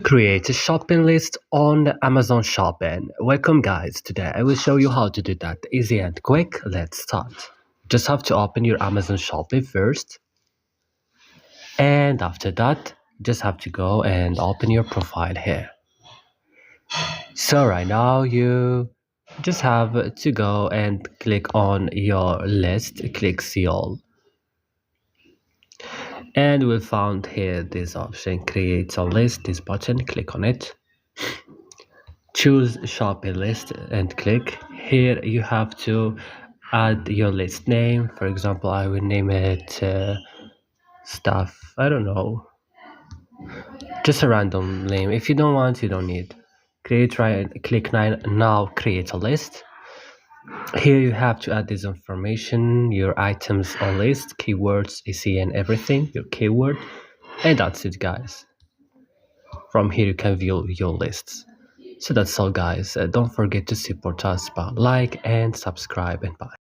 Create a shopping list on Amazon Shopping. Welcome guys, today I will show you how to do that easy and quick. Let's start. Just have to open your Amazon Shopping first, and after that just have to go and open your profile here. So right now you just have to go and click on your list, click see all, and we'll find here this option, create a list, this button, click on it. Choose shopping list and click. Here you have to add your list name. For example, I will name it stuff, I don't know, just a random name. If you don't want, you don't need. Create, right click now, create a list. Here you have to add this information, your items on list, keywords, ECN, everything, your keyword, and that's it guys. From here you can view your lists. So that's all guys. Don't forget to support us by like and subscribe, and bye.